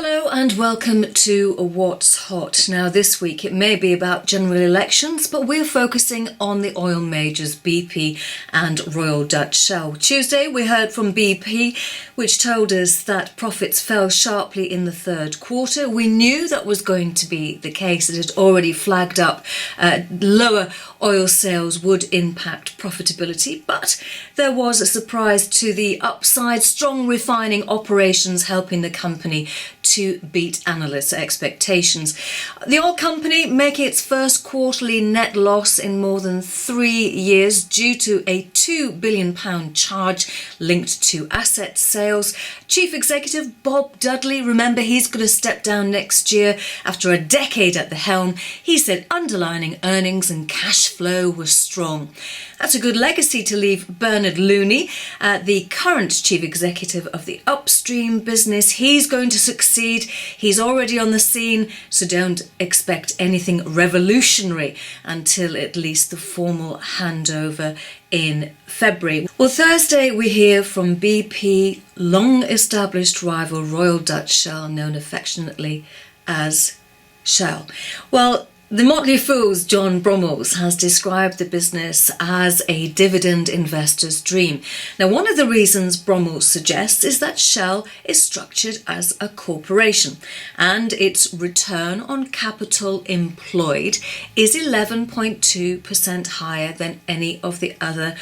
Hello and welcome to What's Hot. Now this week it may be about general elections, but we're focusing on the oil majors BP and Royal Dutch Shell. Tuesday we heard from BP, which told us that profits fell sharply in the third quarter. We knew that was going to be the case. It had already flagged up lower oil sales would impact profitability, but there was a surprise to the upside. Strong refining operations helping the company to beat analysts' expectations. The oil company making its first quarterly net loss in more than 3 years due to a £2 billion charge linked to asset sales. Chief Executive Bob Dudley, remember he's going to step down next year after a decade at the helm. He said underlying earnings and cash flow were strong. That's a good legacy to leave Bernard Looney, the current chief executive of the upstream business. He's going to succeed. He's already on the scene, so don't expect anything revolutionary until at least the formal handover in February. Well, Thursday we hear from BP long-established rival Royal Dutch Shell, known affectionately as Shell. Well, the Motley Fool's John Brummels has described the business as a dividend investor's dream. Now, one of the reasons Brummels suggests is that Shell is structured as a corporation and its return on capital employed is 11.2% higher than any of the other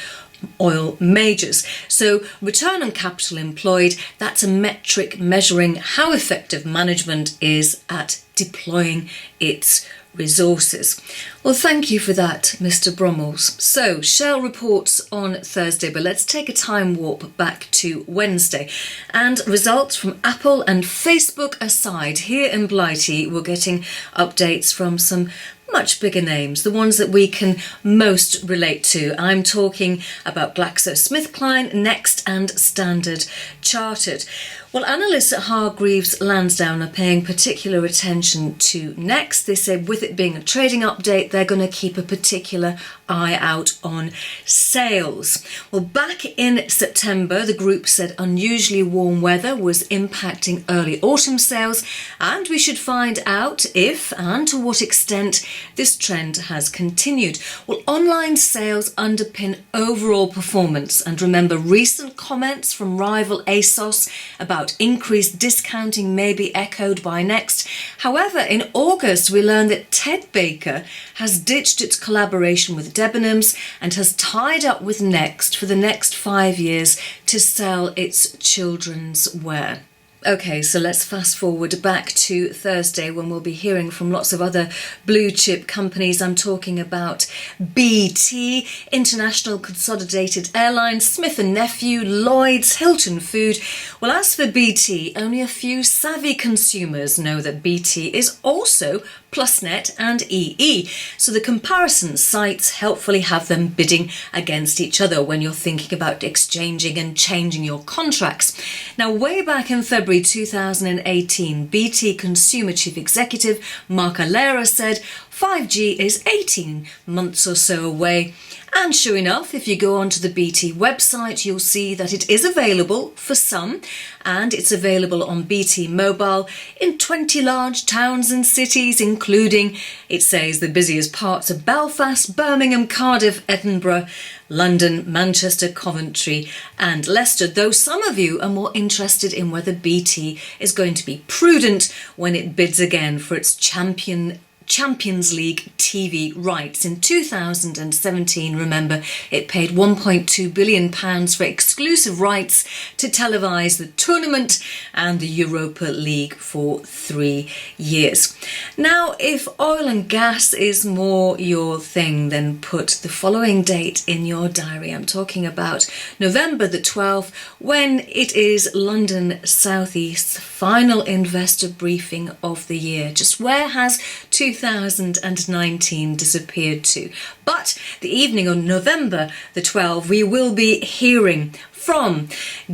oil majors. So return on capital employed, that's a metric measuring how effective management is at deploying its resources. Well, thank you for that, Mr. Brummels. So, Shell reports on Thursday, but let's take a time warp back to Wednesday. And results from Apple and Facebook aside, here in Blighty, we're getting updates from some much bigger names, the ones that we can most relate to. I'm talking about GlaxoSmithKline, Next and Standard Chartered. Well, analysts at Hargreaves Lansdown are paying particular attention to Next. They say with it being a trading update, they're going to keep a particular eye out on sales. Well, back in September, the group said unusually warm weather was impacting early autumn sales, and we should find out if and to what extent this trend has continued. Well, online sales underpin overall performance, and remember recent comments from rival ASOS about increased discounting may be echoed by Next. However, in August we learned that Ted Baker has ditched its collaboration with Debenhams and has tied up with Next for the next 5 years to sell its children's wear. Okay, so let's fast forward back to Thursday when we'll be hearing from lots of other blue chip companies. I'm talking about BT, International Consolidated Airlines, Smith & Nephew, Lloyd's, Hilton Food. Well, as for BT, only a few savvy consumers know that BT is also PlusNet and EE. So the comparison sites helpfully have them bidding against each other when you're thinking about exchanging and changing your contracts. Now, way back in February 2018, BT Consumer Chief Executive Mark Alera said 5G is 18 months or so away. And sure enough, if you go onto the BT website, you'll see that it is available for some, and it's available on BT Mobile in 20 large towns and cities, including, it says, the busiest parts of Belfast, Birmingham, Cardiff, Edinburgh, London, Manchester, Coventry and Leicester, though some of you are more interested in whether BT is going to be prudent when it bids again for its Champions League TV rights. In 2017, remember, it paid £1.2 billion for exclusive rights to televise the tournament and the Europa League for 3 years. Now, if oil and gas is more your thing, then put the following date in your diary. I'm talking about November the 12th, when it is London South East's final investor briefing of the year. Just where has 2019 disappeared to? But the evening of November the 12th, we will be hearing from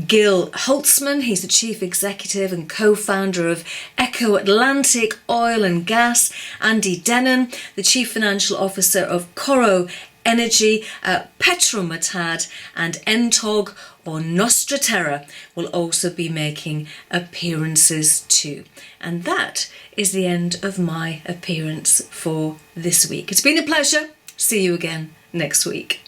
Gil Holtzman. He's the chief executive and co-founder of Echo Atlantic Oil and Gas. Andy Denon, the chief financial officer of Coro Energy, Petromatad and Entog or Nostra Terra will also be making appearances too. And that is the end of my appearance for this week. It's been a pleasure. See you again next week.